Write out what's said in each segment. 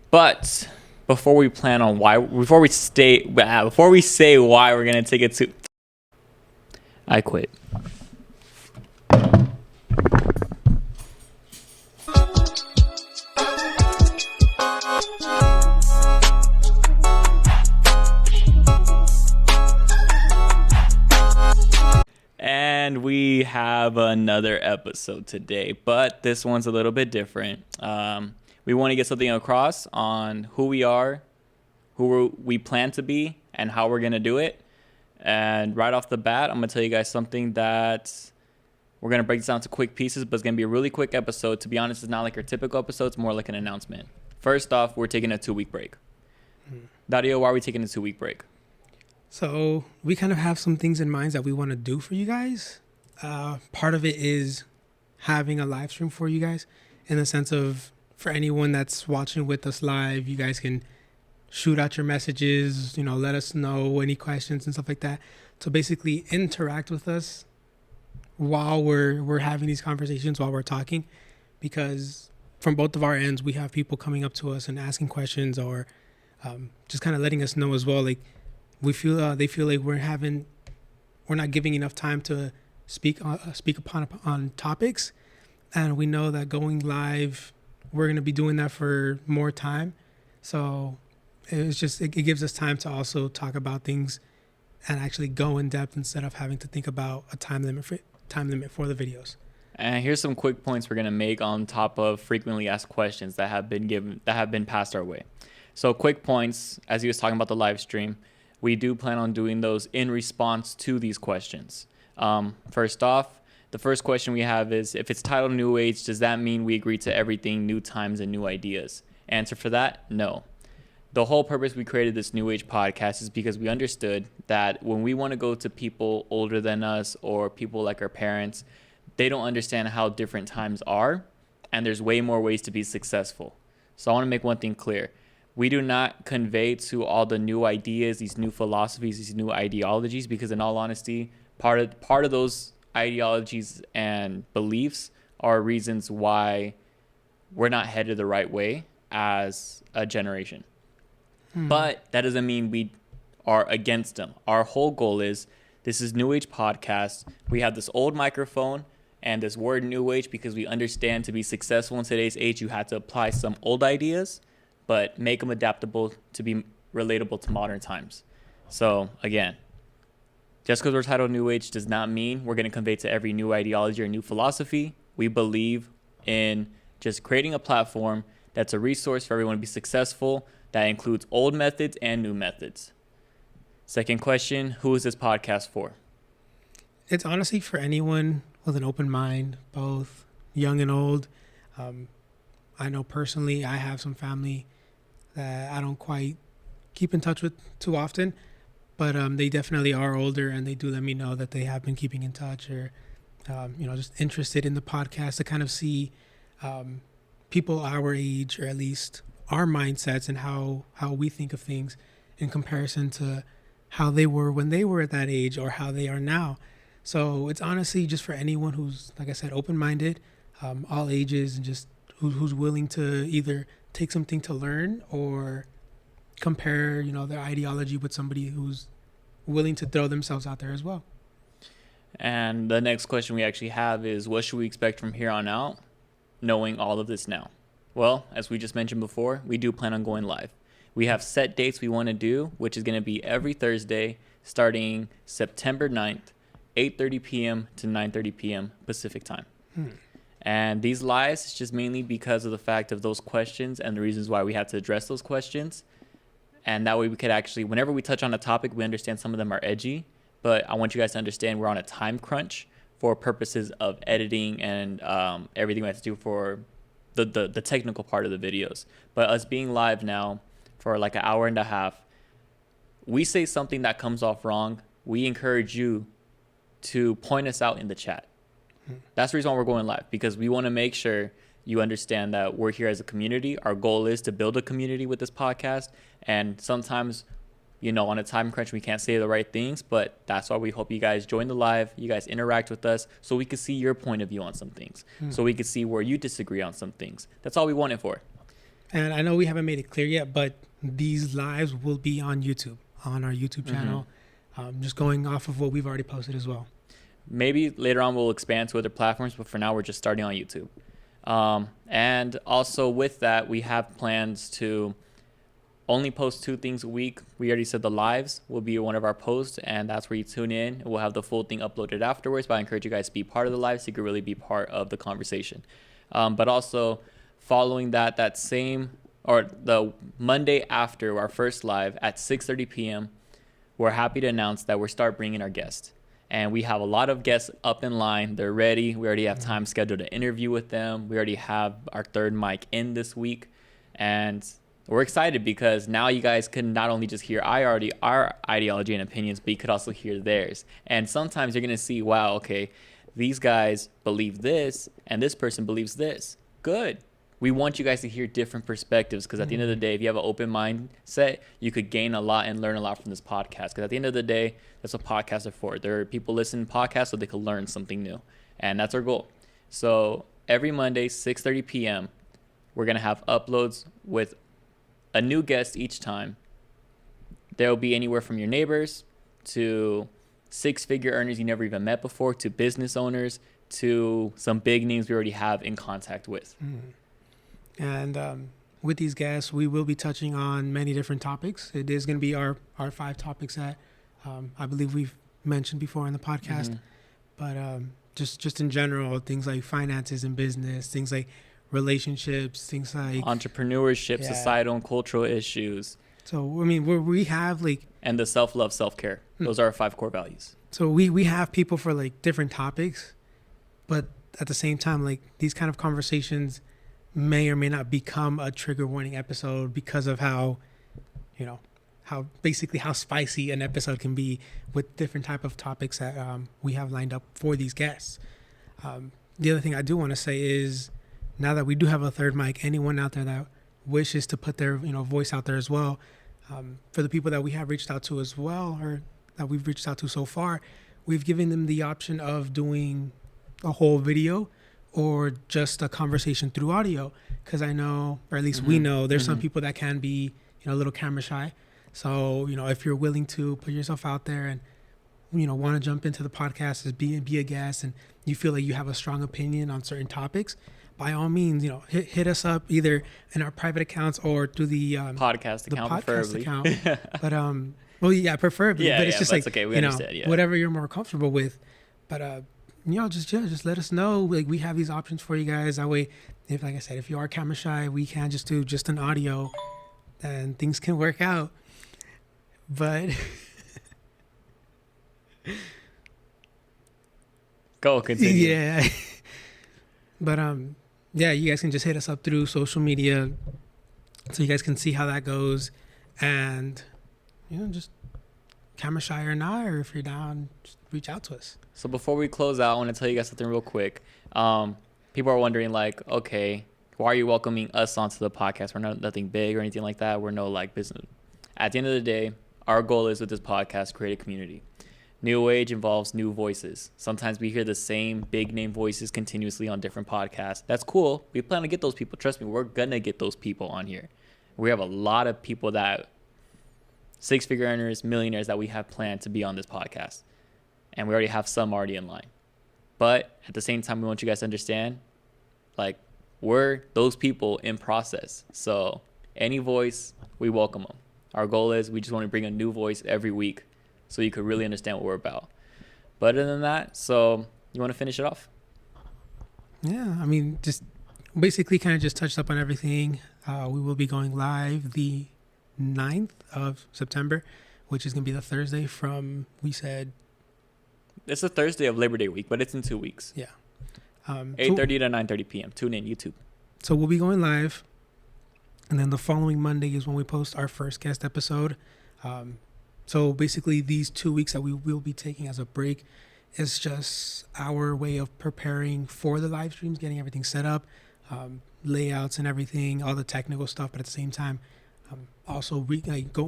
But before we say why we're gonna take it to, I quit. And we have another episode today, but this one's a little bit different. We want to get something across on who we are, who we plan to be, and how we're going to do it. And right off the bat, I'm going to tell you guys something that we're going to break this down to quick pieces, but it's going to be a really quick episode. To be honest, it's not like our typical episode. It's more like an announcement. First off, we're taking a 2-week break. Dario, why are we taking a 2-week break? So we kind of have some things in mind that we want to do for you guys. Part of it is having a live stream for you guys, in the sense of, for anyone that's watching with us live, you guys can shoot out your messages, let us know any questions and stuff like that. So basically interact with us while we're having these conversations, while we're talking, because from both of our ends, we have people coming up to us and asking questions, or just kind of letting us know as well, like, they feel like we're not giving enough time to speak on topics, and we know that going live, we're going to be doing that for more time. So it gives us time to also talk about things and actually go in depth, instead of having to think about a time limit for the videos. And here's some quick points we're going to make on top of frequently asked questions that have been passed our way. So quick points, as he was talking about the live stream, we do plan on doing those in response to these questions. First off, the first question we have is, if it's titled New Age, does that mean we agree to everything, new times and new ideas? Answer for that, no. The whole purpose we created this New Age podcast is because we understood that when we want to go to people older than us, or people like our parents, they don't understand how different times are, and there's way more ways to be successful. So I want to make one thing clear. We do not convey to all the new ideas, these new philosophies, these new ideologies, because in all honesty, part of those ideologies and beliefs are reasons why we're not headed the right way as a generation. But that doesn't mean we are against them. Our whole goal is, this is New Age Podcast. We have this old microphone and this word New Age because we understand to be successful in today's age, you have to apply some old ideas, but make them adaptable to be relatable to modern times. So again, just because we're titled New Age does not mean we're going to convey to every new ideology or new philosophy. We believe in just creating a platform that's a resource for everyone to be successful, that includes old methods and new methods. Second question, who is this podcast for? It's honestly for anyone with an open mind, both young and old. I know personally, I have some family that I don't quite keep in touch with too often, but they definitely are older, and they do let me know that they have been keeping in touch, or just interested in the podcast to kind of see people our age, or at least our mindsets, and how we think of things in comparison to how they were when they were at that age, or how they are now. So it's honestly just for anyone who's, like I said, open-minded, all ages, and just who's willing to either take something to learn, or compare, their ideology with somebody who's willing to throw themselves out there as well. And the next question we actually have is, what should we expect from here on out, knowing all of this now? Well, as we just mentioned before, we do plan on going live. We have set dates we want to do, which is going to be every Thursday, starting September 9th, 8:30 p.m. to 9:30 p.m. Pacific time. And these lives is just mainly because of the fact of those questions and the reasons why we have to address those questions. And that way we could actually, whenever we touch on a topic, we understand some of them are edgy, but I want you guys to understand we're on a time crunch for purposes of editing and everything we have to do for the technical part of the videos. But us being live now for like an hour and a half, we say something that comes off wrong, we encourage you to point us out in the chat. That's the reason why we're going live, because we want to make sure you understand that we're here as a community. Our goal is to build a community with this podcast. And sometimes, on a time crunch, we can't say the right things, but that's why we hope you guys join the live, you guys interact with us, so we can see your point of view on some things, so we can see where you disagree on some things. That's all we want it for. And I know we haven't made it clear yet, but these lives will be on YouTube, on our YouTube channel, just going off of what we've already posted as well. Maybe later on we'll expand to other platforms, but for now we're just starting on YouTube. And also with that, we have plans to only post 2 things a week. We already said the lives will be one of our posts, and that's where you tune in. We'll have the full thing uploaded afterwards, but I encourage you guys to be part of the live so you can really be part of the conversation. But also following that same, or the Monday after our first live at 6:30 p.m., we're happy to announce that we'll start bringing our guests. And we have a lot of guests up in line. They're ready. We already have time scheduled to interview with them. We already have our third mic in this week. And we're excited because now you guys can not only just hear our ideology and opinions, but you could also hear theirs. And sometimes you're going to see, wow, okay, these guys believe this and this person believes this. Good. We want you guys to hear different perspectives because at the end of the day, if you have an open mindset, you could gain a lot and learn a lot from this podcast. Because at the end of the day, that's what podcasts are for. There are people listening to podcasts so they can learn something new. And that's our goal. So every Monday, 6:30 p.m., we're going to have uploads with a new guest each time. There will be anywhere from your neighbors to 6-figure earners you never even met before to business owners to some big names we already have in contact with. And with these guests, we will be touching on many different topics. It is going to be our 5 topics that I believe we've mentioned before in the podcast. But just in general, things like finances and business, things like relationships, things like entrepreneurship, societal and cultural issues. So, I mean, we have like... And the self-love, self-care. Those are our 5 core values. So we have people for like different topics, but at the same time, like these kind of conversations may or may not become a trigger warning episode because of how spicy an episode can be with different type of topics that we have lined up for these guests. The other thing I do want to say is now that we do have a third mic, anyone out there that wishes to put their voice out there as well, for the people that we have reached out to as well, or that we've reached out to so far, we've given them the option of doing a whole video or just a conversation through audio, because I know, or at least we know, there's some people that can be a little camera shy. So if you're willing to put yourself out there and want to jump into the podcast as be a guest, and you feel like you have a strong opinion on certain topics, by all means, hit us up either in our private accounts or through the podcast account, preferably. But well, yeah, preferably. Yeah, but it's just like okay. We understand. Whatever you're more comfortable with. But just let us know. Like, we have these options for you guys. That way, if, like I said, if you are camera shy, we can just do just an audio, and things can work out. But go continue. Yeah. But yeah, you guys can just hit us up through social media, so you guys can see how that goes, and just camera shy or not, or if you're down, just reach out to us. So before we close out, I want to tell you guys something real quick. People are wondering, like, okay, why are you welcoming us onto the podcast? We're nothing big or anything like that. We're no like business. At the end of the day, our goal is with this podcast, create a community. New Age involves new voices. Sometimes we hear the same big name voices continuously on different podcasts. That's cool. We plan to get those people. Trust me, we're going to get those people on here. We have a lot of people that 6-figure earners, millionaires that we have planned to be on this podcast. And we already have some already in line. But at the same time, we want you guys to understand, like, we're those people in process. So any voice, we welcome them. Our goal is we just want to bring a new voice every week so you could really understand what we're about. But other than that, so you want to finish it off? Yeah, I mean, just basically kind of just touched up on everything. We will be going live the 9th of September, which is going to be the Thursday from, we said... It's a Thursday of Labor Day week, but it's in 2 weeks. Yeah. 8:30 to 9:30 p.m. Tune in, YouTube. So we'll be going live. And then the following Monday is when we post our first guest episode. So basically these 2 weeks that we will be taking as a break is just our way of preparing for the live streams, getting everything set up, layouts and everything, all the technical stuff. But at the same time, also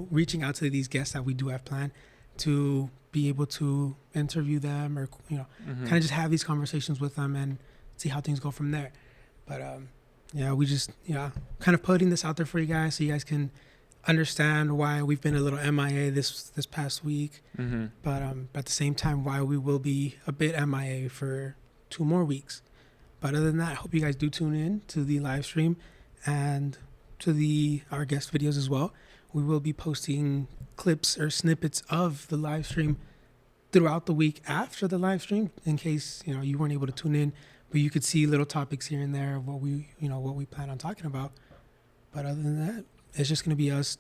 reaching out to these guests that we do have planned to be able to interview them, or kind of just have these conversations with them and see how things go from there. But Yeah, we just kind of putting this out there for you guys so you guys can understand why we've been a little MIA this past week, but at the same time why we will be a bit MIA for 2 more weeks. But other than that, I hope you guys do tune in to the live stream and to our guest videos as well. We will be posting clips or snippets of the live stream throughout the week after the live stream, in case you weren't able to tune in, but you could see little topics here and there of what we plan on talking about. But other than that, it's just going to be us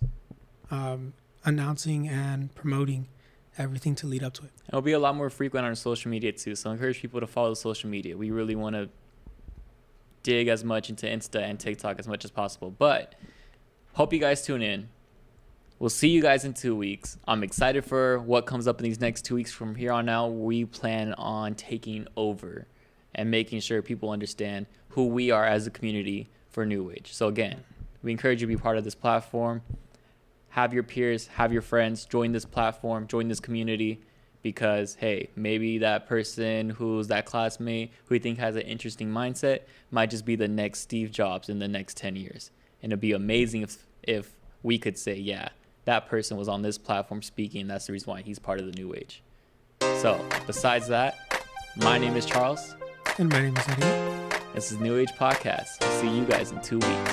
announcing and promoting everything to lead up to it. It'll be a lot more frequent on our social media too, so I encourage people to follow social media. We really want to dig as much into Insta and TikTok as much as possible, but hope you guys tune in. We'll see you guys in 2 weeks. I'm excited for what comes up in these next 2 weeks. From here on out, we plan on taking over and making sure people understand who we are as a community for New Age. So again, we encourage you to be part of this platform. Have your peers, have your friends, join this platform, join this community, because, hey, maybe that person who's that classmate who you think has an interesting mindset might just be the next Steve Jobs in the next 10 years. And it'd be amazing if we could say, yeah, that person was on this platform speaking. That's the reason why he's part of the New Age. So besides that, my name is Charles. And my name is Eddie. This is New Age Podcast. I'll see you guys in 2 weeks.